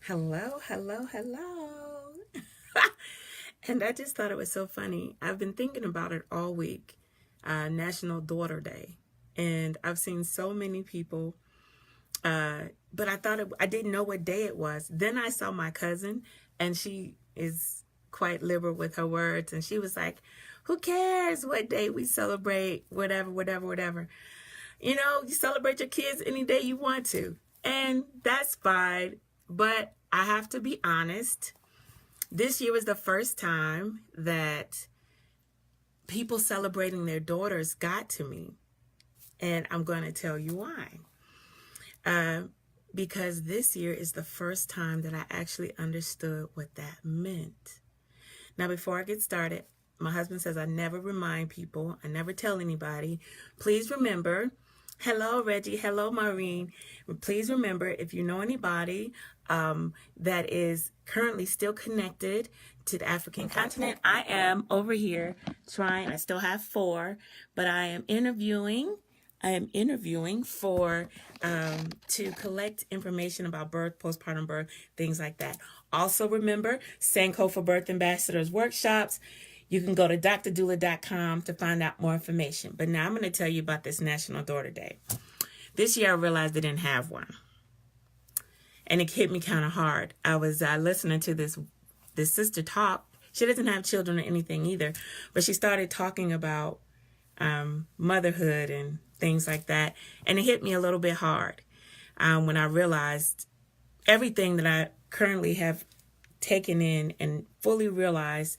Hello, hello, hello. And I just thought it was so funny. I've been thinking about it all week, National Daughter Day. And I've seen so many people, but I didn't know what day it was. Then I saw my cousin, and she is quite liberal with her words. And she was like, who cares what day we celebrate, whatever, whatever, whatever. You celebrate your kids any day you want to. And that's fine. But I have to be honest. This year was the first time that people celebrating their daughters got to me. And I'm going to tell you why. Because this year is the first time that I actually understood what that meant. Now, before I get started, my husband says I never remind people. I never tell anybody. Please remember. Hello, Reggie. Hello, Maureen. Please remember, if you know anybody that is currently still connected to the African continent, I am over here trying. I still have 4, but I am interviewing for to collect information about birth, postpartum birth, things like that. Also remember, Sankofa Birth Ambassadors workshops. You can go to drdoula.com to find out more information. But now I'm going to tell you about this National Daughter Day. This year I realized I didn't have one. And it hit me kind of hard. I was listening to this sister talk. She doesn't have children or anything either. But she started talking about motherhood and things like that. And it hit me a little bit hard when I realized everything that I currently have taken in and fully realized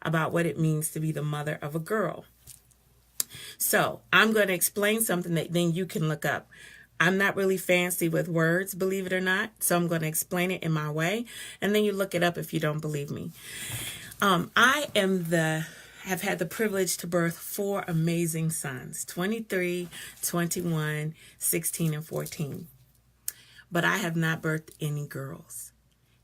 about what it means to be the mother of a girl. So I'm going to explain something that then you can look up. I'm not really fancy with words, believe it or not. So I'm going to explain it in my way. And then you look it up if you don't believe me. I have had the privilege to birth 4 amazing sons, 23, 21, 16, and 14. But I have not birthed any girls.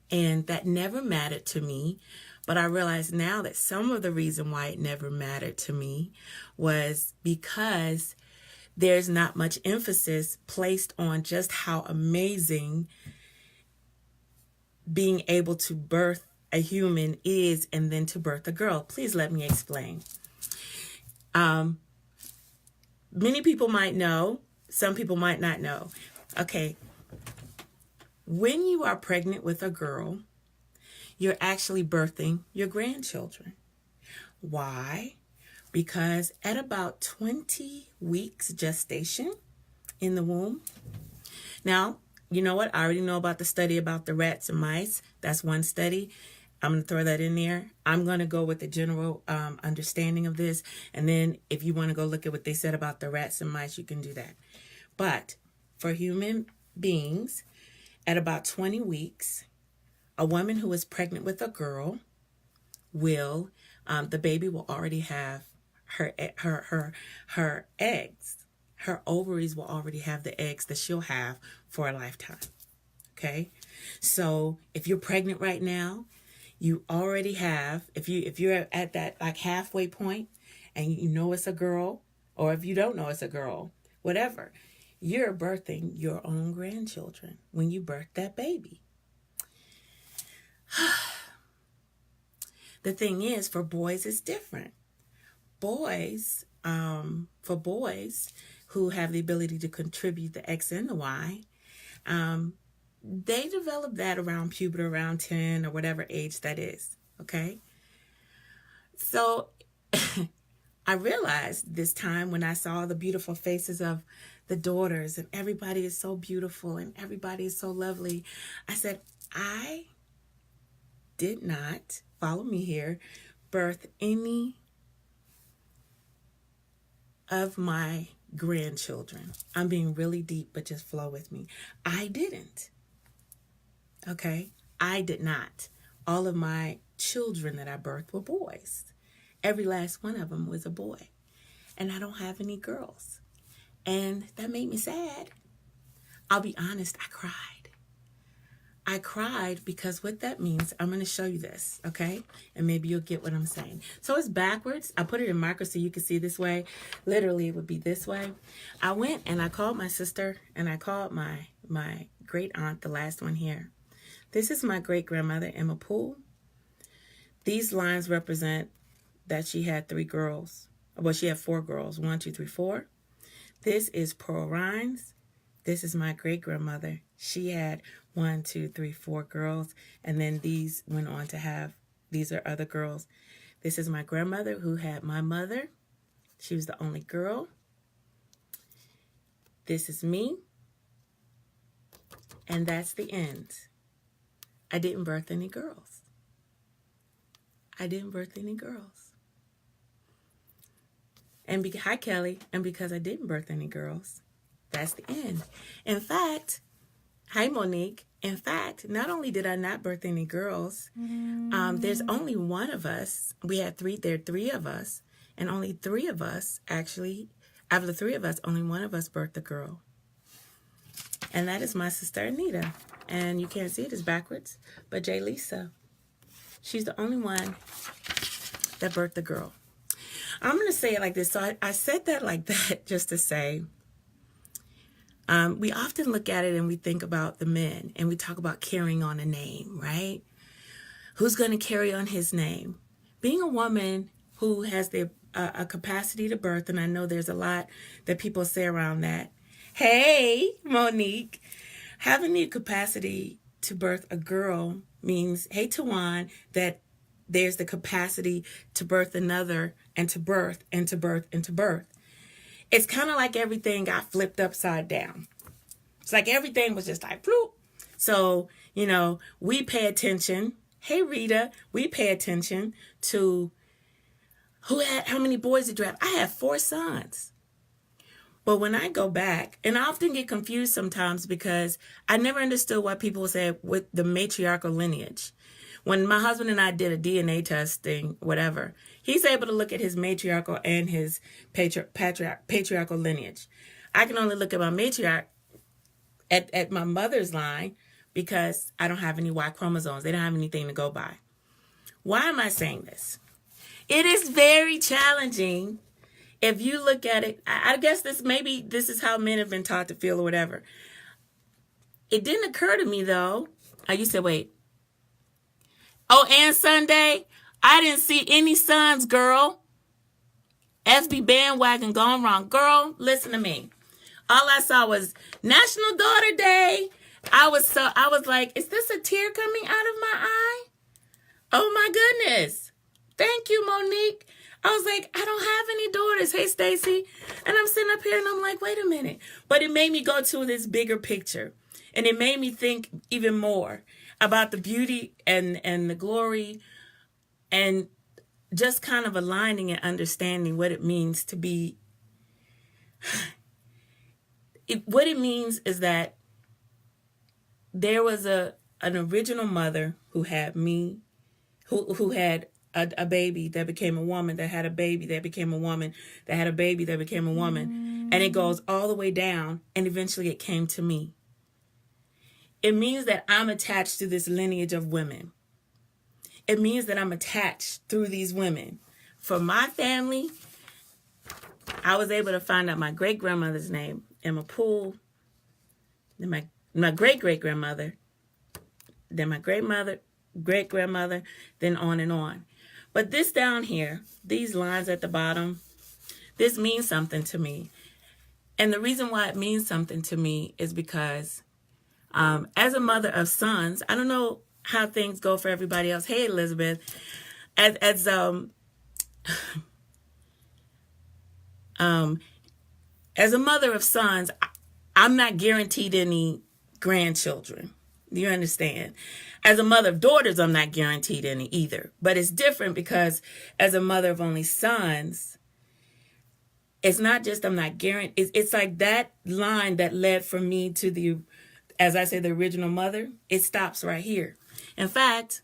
And that never mattered to me. But I realize now that some of the reason why it never mattered to me was because there's not much emphasis placed on just how amazing being able to birth a human is and then to birth a girl. Please let me explain. Many people might know, some people might not know. Okay, when you are pregnant with a girl, you're actually birthing your grandchildren. Why? Because at about 20 weeks gestation in the womb. Now, you know what? I already know about the study about the rats and mice. That's one study. I'm going to throw that in there. I'm going to go with the general understanding of this. And then if you want to go look at what they said about the rats and mice, you can do that. But for human beings, at about 20 weeks, a woman who is pregnant with a girl will, the baby will already have her eggs. Her ovaries will already have the eggs that she'll have for a lifetime. Okay? So if you're pregnant right now, you already have, if you're at that like halfway point and you know it's a girl, or if you don't know it's a girl, whatever, you're birthing your own grandchildren when you birth that baby. The thing is, for boys, it's different. For boys who have the ability to contribute the X and the Y, they develop that around puberty, around 10 or whatever age that is. Okay. So I realized this time when I saw the beautiful faces of the daughters and everybody is so beautiful and everybody is so lovely. I said, I did not, follow me here, birth any of my grandchildren. I'm being really deep, but just flow with me. I didn't. Okay? I did not. All of my children that I birthed were boys. Every last one of them was a boy. And I don't have any girls. And that made me sad. I'll be honest, I cried. I cried because what that means, I'm going to show you this, okay? And maybe you'll get what I'm saying. So it's backwards. I put it in marker so you can see this way. Literally, it would be this way. I went and I called my sister and I called my great aunt, the last one here. This is my great-grandmother, Emma Poole. These lines represent that she had 3 girls. Well, she had 4 girls. 1, 2, 3, 4. This is Pearl Rhines. This is my great-grandmother. She had 1, 2, 3, 4 girls. And then these went on to have, these are other girls. This is my grandmother who had my mother. She was the only girl. This is me. And that's the end. I didn't birth any girls. I didn't birth any girls. And hi, Kelly. And because I didn't birth any girls, that's the end. In fact, hi, Monique. In fact, not only did I not birth any girls, there's only one of us. There are 3 of us. And only 3 of us, actually, out of the 3 of us, only one of us birthed a girl. And that is my sister, Anita. And you can't see it, it's backwards. But J. Lisa, she's the only one that birthed a girl. I'm going to say it like this. So I said that like that just to say, we often look at it and we think about the men. And we talk about carrying on a name, right? Who's going to carry on his name? Being a woman who has a capacity to birth, and I know there's a lot that people say around that. Hey, Monique, having the capacity to birth a girl means, hey, Tawan, that there's the capacity to birth another and to birth and to birth and to birth. It's kind of like everything got flipped upside down. It's like everything was just like, bloop. So, we pay attention. Hey, Rita, we pay attention to how many boys did you have? I have 4 sons. But when I go back, and I often get confused sometimes because I never understood what people say with the matriarchal lineage. When my husband and I did a DNA testing, whatever, he's able to look at his matriarchal and his patriarchal lineage. I can only look at my matriarch at my mother's line because I don't have any Y chromosomes. They don't have anything to go by. Why am I saying this? It is very challenging. If you look at it, I guess this is how men have been taught to feel or whatever. It didn't occur to me, though. You said, wait. Oh, and Sunday, I didn't see any sons, girl. FB bandwagon gone wrong. Girl, listen to me. All I saw was National Daughter Day. I was like, is this a tear coming out of my eye? Oh, my goodness. Thank you, Monique. I was like, I don't have any daughters. Hey, Stacy. And I'm sitting up here and I'm like, wait a minute. But it made me go to this bigger picture. And it made me think even more about the beauty and the glory and just kind of aligning and understanding what it means to be. What it means is that there was an original mother who had me, who had a baby that became a woman, that had a baby that became a woman, that had a baby that became a woman. And it goes all the way down, and eventually it came to me. It means that I'm attached to this lineage of women. It means that I'm attached through these women. For my family, I was able to find out my great-grandmother's name, Emma Poole, then my great-great-grandmother, then my great-grandmother, then on and on. But this down here, these lines at the bottom, this means something to me. And the reason why it means something to me is because as a mother of sons, I don't know how things go for everybody else. Hey, Elizabeth. As a mother of sons, I'm not guaranteed any grandchildren. You understand? As a mother of daughters, I'm not guaranteed any either. But it's different because as a mother of only sons, it's not just I'm not guaranteed. It's like that line that led from me to as I say, the original mother, it stops right here. In fact,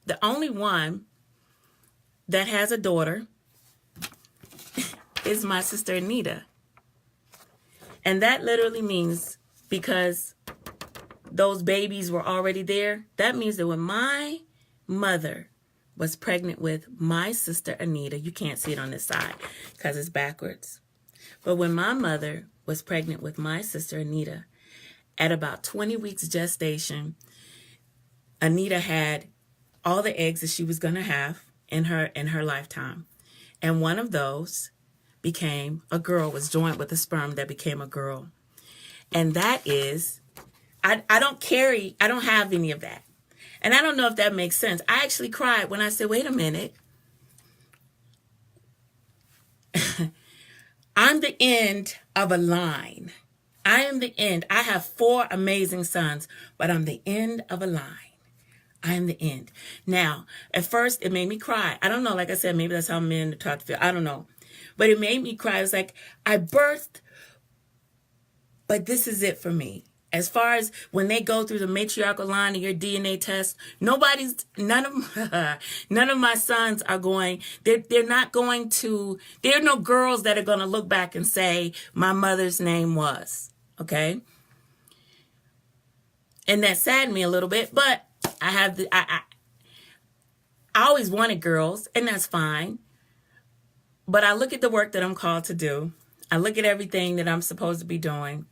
the only one that has a daughter is my sister Anita. And that literally means because those babies were already there, that means that when my mother was pregnant with my sister Anita, you can't see it on this side because it's backwards. But when my mother was pregnant with my sister Anita, at about 20 weeks gestation, Anita had all the eggs that she was going to have in her lifetime. And one of those became a girl, was joined with a sperm that became a girl. And that is, I don't have any of that. And I don't know if that makes sense. I actually cried when I said, wait a minute. I'm the end of a line. I am the end. I have 4 amazing sons, but I'm the end of a line. I am the end. Now, at first, it made me cry. I don't know. Like I said, maybe that's how men are taught to feel. I don't know. But it made me cry. It was like, I birthed, but this is it for me. As far as when they go through the matriarchal line of your DNA test, none of my sons are going, they're not going to, there are no girls that are going to look back and say, my mother's name was, okay? And that saddened me a little bit, but I always wanted girls, and that's fine. But I look at the work that I'm called to do. I look at everything that I'm supposed to be doing.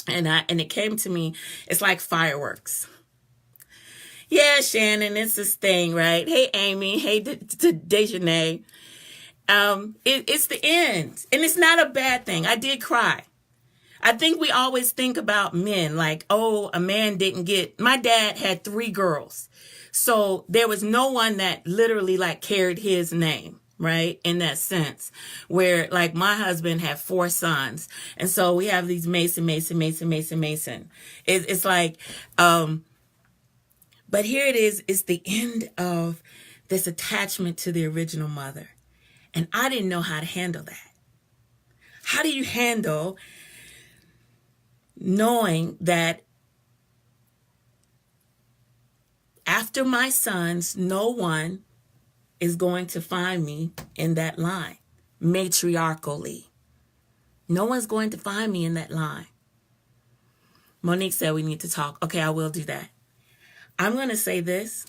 And it came to me, it's like fireworks. Yeah, Shannon, it's this thing, right? Hey, Amy. Hey, Dejanay. It's the end. And it's not a bad thing. I did cry. I think we always think about men like, oh, a man didn't get, my dad had 3 girls. So there was no one that literally like carried his name, right? In that sense, where like my husband had 4 sons. And so we have these Mason. It's like, but here it is, it's the end of this attachment to the original mother. And I didn't know how to handle that. How do you handle knowing that after my sons, no one is going to find me in that line, matriarchally? No one's going to find me in that line. Monique said we need to talk. Okay, I will do that. I'm going to say this.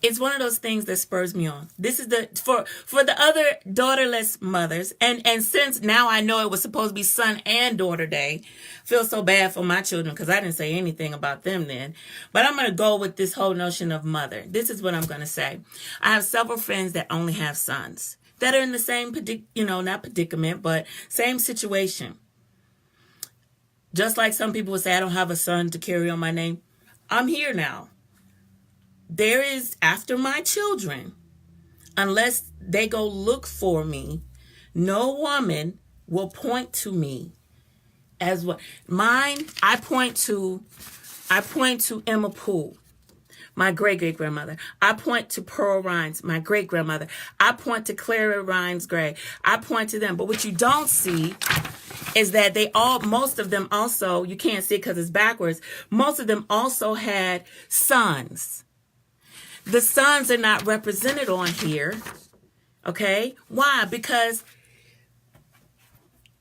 It's one of those things that spurs me on. This is for the other daughterless mothers. And since now I know it was supposed to be son and daughter day, I feel so bad for my children because I didn't say anything about them then. But I'm going to go with this whole notion of mother. This is what I'm going to say. I have several friends that only have sons that are in the same, not predicament, but same situation. Just like some people would say, I don't have a son to carry on my name. I'm here now. There is, after my children, unless they go look for me, no woman will point to me as what mine. I point to Emma Poole, my great-great-grandmother. I point to Pearl Rhines, my great-grandmother. I point to Clara Rhines Gray. I point to them. But what you don't see is that most of them also, you can't see it because it's backwards, most of them also had sons. The sons are not represented on here, okay? Why? Because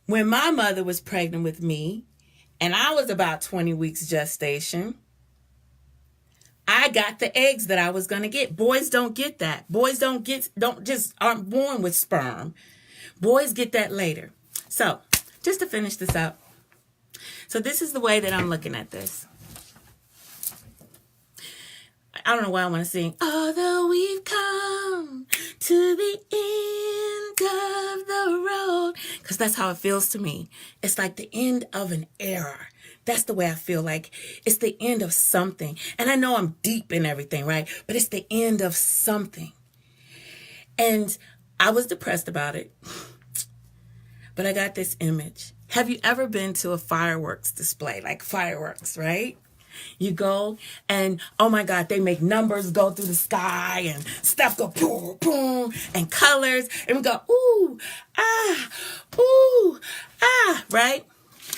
when my mother was pregnant with me, and I was about 20 weeks gestation, I got the eggs that I was going to get. Boys don't get that. Boys aren't born with sperm. Boys get that later. So, just to finish this up. So this is the way that I'm looking at this. I don't know why I want to sing. Although we've come to the end of the road. Because that's how it feels to me. It's like the end of an era. That's the way I feel like. It's the end of something. And I know I'm deep in everything, right? But it's the end of something. And I was depressed about it. But I got this image. Have you ever been to a fireworks display? Like fireworks, right? You go and, oh my God, they make numbers go through the sky and stuff go boom, boom, and colors. And we go, ooh, ah, right?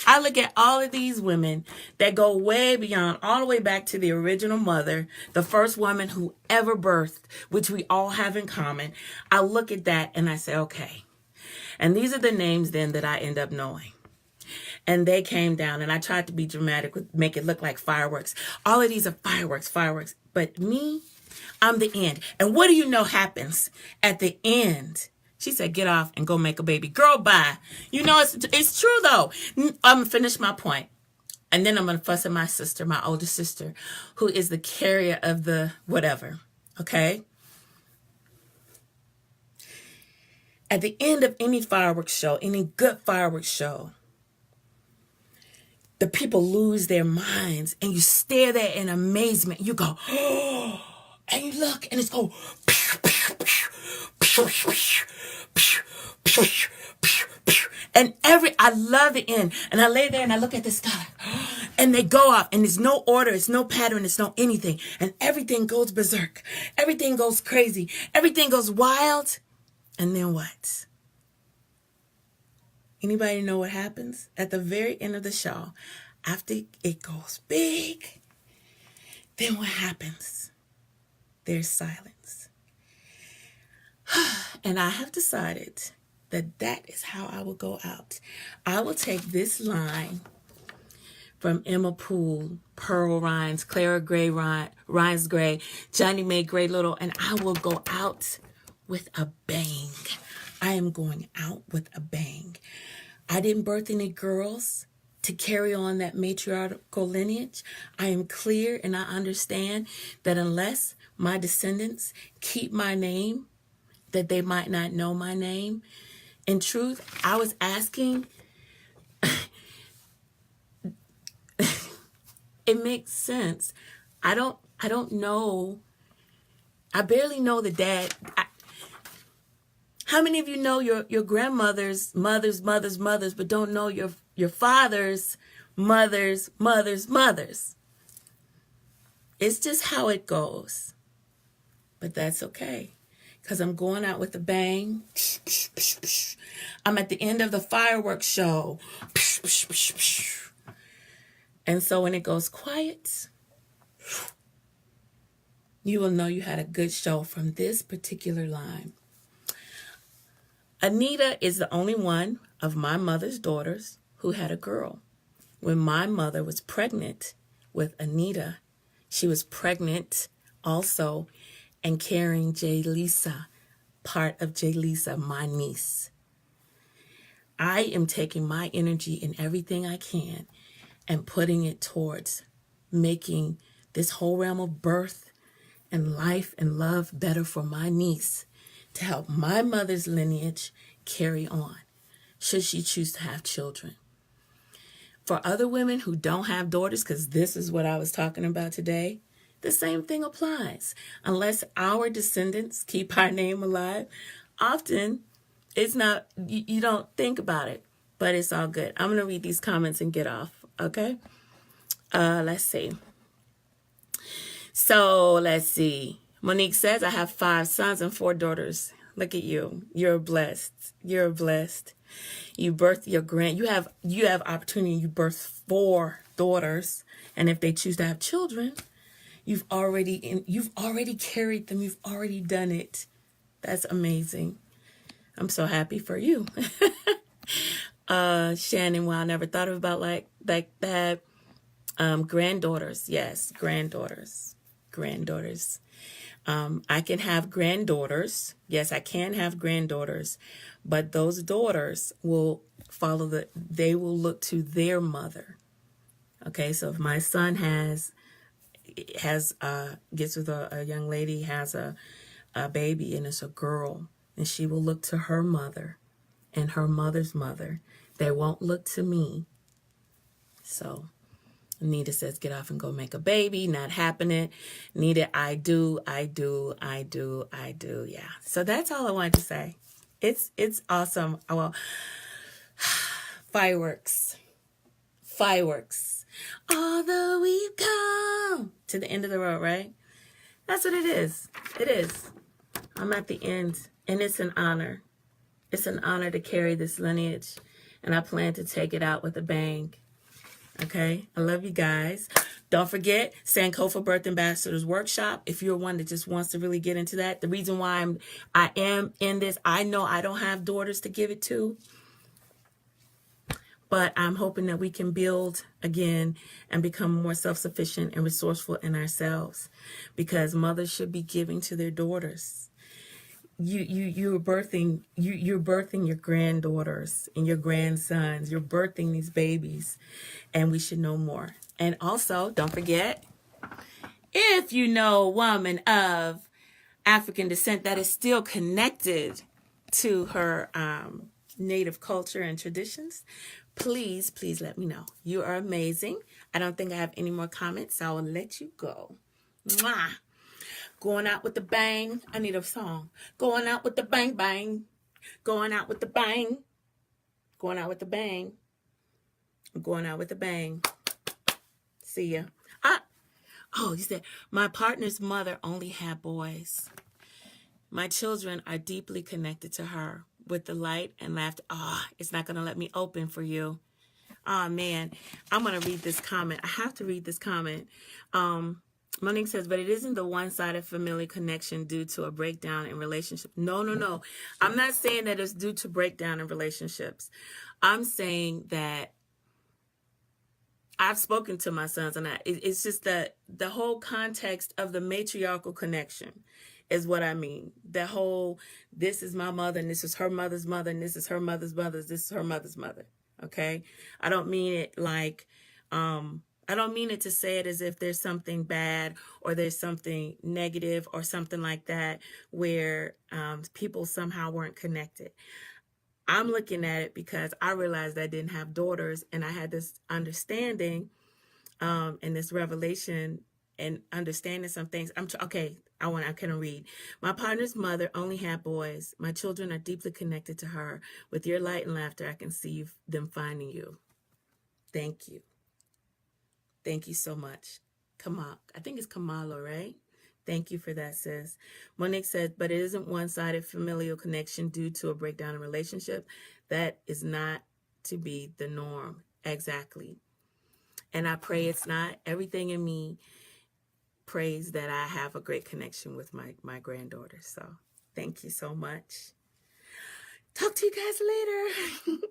I look at all of these women that go way beyond, all the way back to the original mother, the first woman who ever birthed, which we all have in common. I look at that and I say, okay. And these are the names then that I end up knowing. And they came down, and I tried to be dramatic, make it look like fireworks. All of these are fireworks. But me, I'm the end. And what do you know happens at the end? She said, get off and go make a baby. Girl, bye. You know, it's true, though. I'm going to finish my point. And then I'm going to fuss at my sister, my older sister, who is the carrier of the whatever. Okay? At the end of any fireworks show, any good fireworks show, the people lose their minds, and you stare there in amazement. You go, oh, and you look, and it's go, and I love the end. And I lay there and I look at the sky, and they go off, and there's no order, it's no pattern, it's no anything, and everything goes berserk, everything goes crazy, everything goes wild, and then what? Anybody know what happens? At the very end of the show, after it goes big, then what happens? There's silence. And I have decided that is how I will go out. I will take this line from Emma Poole, Pearl Rhines, Clara Gray Rhines Gray, Johnny Mae Gray Little, and I will go out with a bang. I am going out with a bang. I didn't birth any girls to carry on that matriarchal lineage. I am clear and I understand that unless my descendants keep my name, that they might not know my name. In truth, I was asking, it makes sense. I don't know. I barely know the dad. How many of you know your grandmother's mothers, but don't know your father's mothers? It's just how it goes. But that's okay, because I'm going out with a bang. I'm at the end of the fireworks show. And so when it goes quiet, you will know you had a good show from this particular line. Anita is the only one of my mother's daughters who had a girl. When my mother was pregnant with Anita, she was pregnant also and carrying J. Lisa, part of J. Lisa, my niece. I am taking my energy and everything I can and putting it towards making this whole realm of birth and life and love better for my niece, to help my mother's lineage carry on, should she choose to have children. For other women who don't have daughters, because this is what I was talking about today, the same thing applies. Unless our descendants keep our name alive, often it's not, you don't think about it, but it's all good. I'm going to read these comments and get off, okay? Let's see. So, let's see. Monique says, I have 5 sons and 4 daughters. Look at you. You're blessed. You're blessed. You birth your you have opportunity. You birth 4 daughters, and if they choose to have children, you've already carried them. You've already done it. That's amazing. I'm so happy for you. Shannon, well, I never thought about like that. Granddaughters, yes, granddaughters. I can have granddaughters. Yes, I can have granddaughters, but those daughters will they will look to their mother. Okay, so if my son gets with a young lady, has a baby, and it's a girl, and she will look to her mother and her mother's mother. They won't look to me. So Anita says, get off and go make a baby. Not happening. Anita, I do. Yeah. So that's all I wanted to say. It's awesome. Well, fireworks. Although we've come to the end of the road, right? That's what it is. It is. I'm at the end, and it's an honor. It's an honor to carry this lineage, and I plan to take it out with a bang. Okay, I love you guys. Don't forget Sankofa Birth Ambassadors Workshop. If you're one that just wants to really get into that, the reason why I am in this, I know I don't have daughters to give it to, but I'm hoping that we can build again and become more self-sufficient and resourceful in ourselves, because mothers should be giving to their daughters. you're birthing your granddaughters and your grandsons. You're birthing these babies, and we should know more. And also, don't forget, if you know a woman of African descent that is still connected to her native culture and traditions, please let me know. You are amazing. I don't think I have any more comments, so I will let you go. Mwah. Going out with the bang. I need a song. Going out with the bang bang. Going out with the bang. Going out with the bang. I'm going out with the bang. See ya. You said, my partner's mother only had boys. My children are deeply connected to her with the light and laughter. It's not going to let me open for you. Man, I'm going to read this comment. I have to read this comment. Monique says, but it isn't the one-sided familial connection due to a breakdown in relationship. No. I'm not saying that it's due to breakdown in relationships. I'm saying that I've spoken to my sons, and it's just that the whole context of the matriarchal connection is what I mean. The whole, this is my mother, and this is her mother's mother, and this is her mother's mother, this is her mother's mother. Okay? I don't mean it like, I don't mean it to say it as if there's something bad or there's something negative or something like that where people somehow weren't connected. I'm looking at it because I realized I didn't have daughters, and I had this understanding and this revelation and understanding some things. I can read. My partner's mother only had boys. My children are deeply connected to her. With your light and laughter, I can see them finding you. Thank you. Thank you so much. I think it's Kamala, right? Thank you for that, sis. Monique said, but it isn't one-sided familial connection due to a breakdown in relationship. That is not to be the norm. Exactly. And I pray it's not. Everything in me prays that I have a great connection with my granddaughter. So thank you so much. Talk to you guys later.